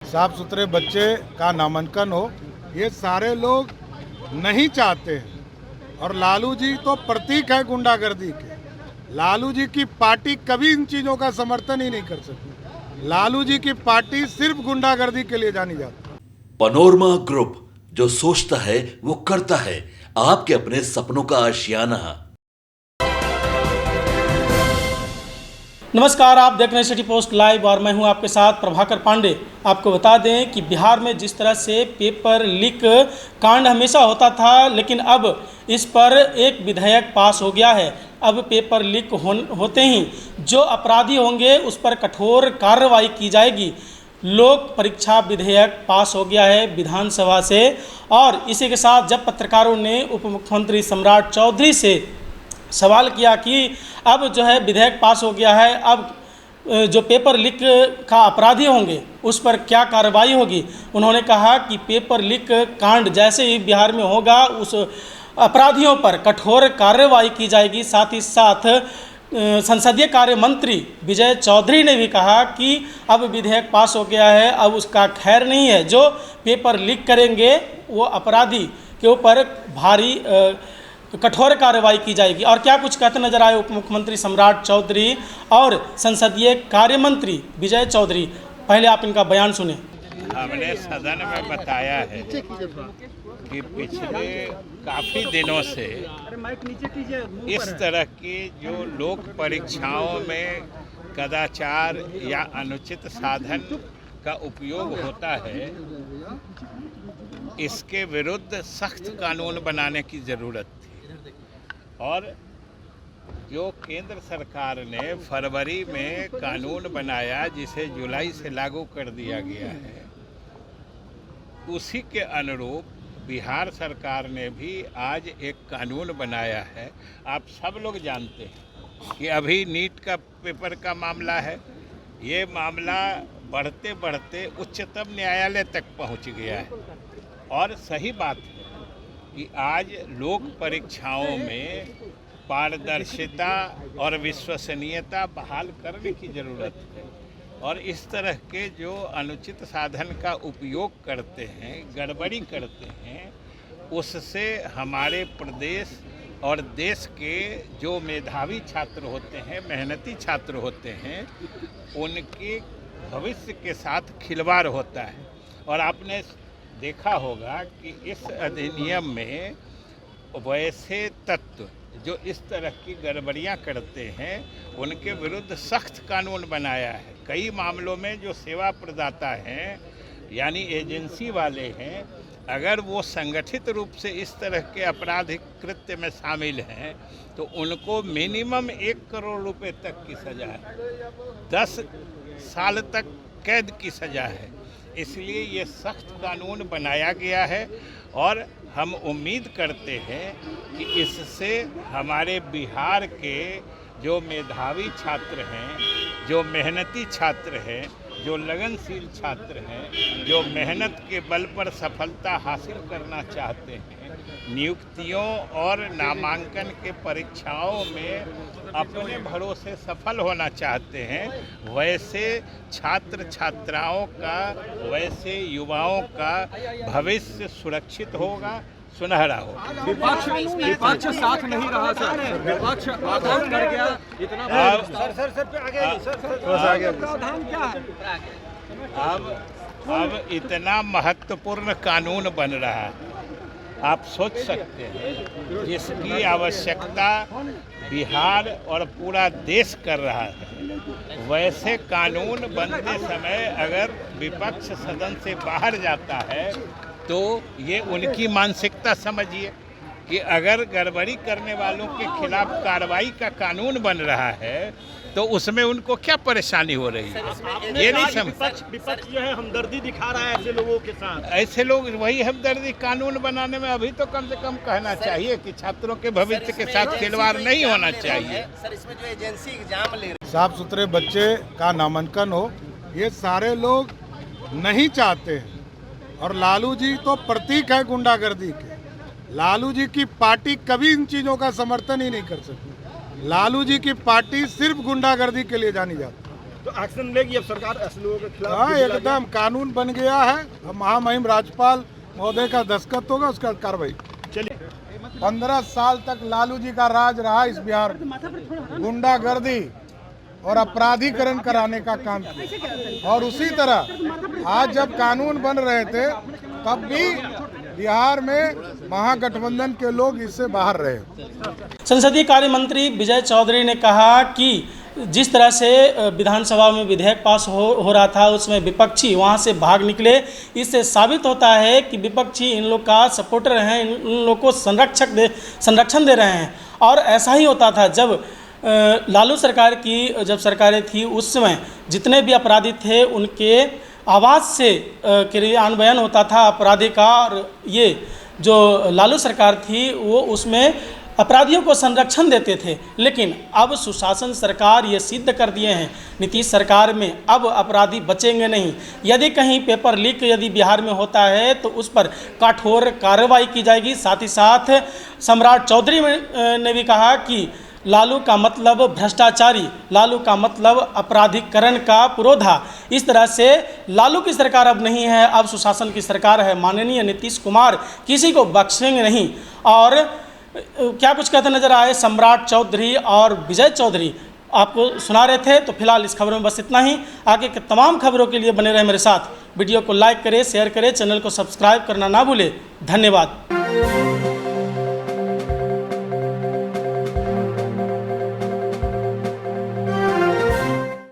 साफ सुथरे बच्चे का नामांकन हो, ये सारे लोग नहीं चाहते हैं। और लालू जी तो प्रतीक है गुंडागर्दी के। लालू जी की पार्टी कभी इन चीज़ों का समर्थन ही नहीं कर सकती। लालू जी की पार्टी सिर्फ गुंडागर्दी के लिए जानी जाती है। पनोरमा ग्रुप, जो सोचता है वो करता है। आपके अपने सपनों का आशियाना। नमस्कार, आप देख रहे हैं सिटी पोस्ट लाइव और मैं हूं आपके साथ प्रभाकर पांडे। आपको बता दें कि बिहार में जिस तरह से पेपर लीक कांड हमेशा होता था, लेकिन अब इस पर एक विधेयक पास हो गया है। अब पेपर लीक होते ही जो अपराधी होंगे उस पर कठोर कार्रवाई की जाएगी। लोक परीक्षा विधेयक पास हो गया है विधानसभा से, और इसी के साथ जब पत्रकारों ने उप मुख्यमंत्री सम्राट चौधरी से सवाल किया कि अब जो है विधेयक पास हो गया है, अब जो पेपर लीक का अपराधी होंगे उस पर क्या कार्रवाई होगी, उन्होंने कहा कि पेपर लीक कांड जैसे ही बिहार में होगा उस अपराधियों पर कठोर कार्रवाई की जाएगी। साथ ही साथ संसदीय कार्य मंत्री विजय चौधरी ने भी कहा कि अब विधेयक पास हो गया है, अब उसका खैर नहीं है। जो पेपर लीक करेंगे वो अपराधी के ऊपर भारी कठोर कार्रवाई की जाएगी। और क्या कुछ कहते नजर आए उप मुख्यमंत्री सम्राट चौधरी और संसदीय कार्य मंत्री विजय चौधरी, पहले आप इनका बयान सुने। हमने सदन में बताया है कि पिछले काफ़ी दिनों से इस तरह की जो लोक परीक्षाओं में कदाचार या अनुचित साधन का उपयोग होता है, इसके विरुद्ध सख्त कानून बनाने की ज़रूरत थी। और जो केंद्र सरकार ने फरवरी में कानून बनाया, जिसे जुलाई से लागू कर दिया गया है, उसी के अनुरूप बिहार सरकार ने भी आज एक कानून बनाया है। आप सब लोग जानते हैं कि अभी नीट का पेपर का मामला है, ये मामला बढ़ते बढ़ते उच्चतम न्यायालय तक पहुंच गया है। और सही बात है कि आज लोक परीक्षाओं में पारदर्शिता और विश्वसनीयता बहाल करने की ज़रूरत है। और इस तरह के जो अनुचित साधन का उपयोग करते हैं, गड़बड़ी करते हैं, उससे हमारे प्रदेश और देश के जो मेधावी छात्र होते हैं, मेहनती छात्र होते हैं, उनके भविष्य के साथ खिलवाड़ होता है। और आपने देखा होगा कि इस अधिनियम में वैसे तत्व जो इस तरह की गड़बड़ियाँ करते हैं उनके विरुद्ध सख्त कानून बनाया है। कई मामलों में जो सेवा प्रदाता हैं, यानी एजेंसी वाले हैं, अगर वो संगठित रूप से इस तरह के आपराधिक कृत्य में शामिल हैं तो उनको मिनिमम 1 करोड़ रुपए तक की सज़ा है, 10 साल तक कैद की सज़ा है। इसलिए ये सख्त कानून बनाया गया है और हम उम्मीद करते हैं कि इससे हमारे बिहार के जो मेधावी छात्र हैं, जो मेहनती छात्र हैं, जो लगनशील छात्र हैं, जो मेहनत के बल पर सफलता हासिल करना चाहते हैं, नियुक्तियों और नामांकन के परीक्षाओं में अपने भरोसे सफल होना चाहते हैं, वैसे छात्र छात्राओं का, वैसे युवाओं का भविष्य सुरक्षित होगा, सुनहरा होगा। विपक्ष साथ नहीं रहा सर, विपक्ष आघात कर गया। इतना प्रावधान क्या है? अब इतना महत्वपूर्ण कानून बन रहा है, आप सोच सकते हैं जिसकी आवश्यकता बिहार और पूरा देश कर रहा है। वैसे कानून बनते समय अगर विपक्ष सदन से बाहर जाता है तो ये उनकी मानसिकता समझिए कि अगर गड़बड़ी करने वालों के खिलाफ कार्रवाई का कानून बन रहा है तो उसमें उनको क्या परेशानी हो रही है, ये नहीं समझ। विपक्ष जो है हमदर्दी दिखा रहा है ऐसे लोगों के साथ। ऐसे लोग वही हमदर्दी कानून बनाने में अभी तो कम से कम कहना चाहिए कि छात्रों के भविष्य के साथ खिलवाड़ नहीं होना चाहिए। सर, इसमें जो एजेंसी एग्जाम ले रही, साफ सुथरे बच्चे का नामांकन हो, ये सारे लोग नहीं चाहते हैं। और लालू जी तो प्रतीक है गुंडागर्दी के। लालू जी की पार्टी कभी इन चीज़ों का समर्थन ही नहीं कर सकती। लालू जी की पार्टी सिर्फ गुंडागर्दी के लिए जानी जाती है। तो एक्शन लेगी अब सरकार ऐसे लोगों के खिलाफ? हाँ, एकदम कानून बन गया है। अब महामहिम राज्यपाल महोदय का दस्तखत होगा, उसका कार्रवाई। चलिए, 15 साल तक लालू जी का राज रहा इस बिहार में, गुंडागर्दी और अपराधीकरण कराने का काम किया। और उसी तरह आज जब कानून बन रहे थे तब भी बिहार में महागठबंधन के लोग इससे बाहर रहे। संसदीय कार्य मंत्री विजय चौधरी ने कहा कि जिस तरह से विधानसभा में विधेयक पास हो रहा था उसमें विपक्षी वहां से भाग निकले। इससे साबित होता है कि विपक्षी इन लोग का सपोर्टर हैं, इन लोग को संरक्षण दे रहे हैं। और ऐसा ही होता था जब लालू सरकार की जब सरकारें थी, उस समय जितने भी अपराधी थे उनके आवाज़ से क्रियान्वयन होता था अपराधी का। और ये जो लालू सरकार थी वो उसमें अपराधियों को संरक्षण देते थे। लेकिन अब सुशासन सरकार ये सिद्ध कर दिए हैं नीतीश सरकार में, अब अपराधी बचेंगे नहीं। यदि कहीं पेपर लीक यदि बिहार में होता है तो उस पर कठोर कार्रवाई की जाएगी। साथ ही साथ सम्राट चौधरी ने भी कहा कि लालू का मतलब भ्रष्टाचारी, लालू का मतलब अपराधीकरण का पुरोधा। इस तरह से लालू की सरकार अब नहीं है, अब सुशासन की सरकार है। माननीय नीतीश कुमार किसी को बख्शेंगे नहीं। और क्या कुछ कहते नजर आए सम्राट चौधरी और विजय चौधरी, आपको सुना रहे थे। तो फिलहाल इस खबरों में बस इतना ही। आगे के तमाम खबरों के लिए बने रहे मेरे साथ। वीडियो को लाइक करें, शेयर करें, चैनल को सब्सक्राइब करना ना भूलें। धन्यवाद।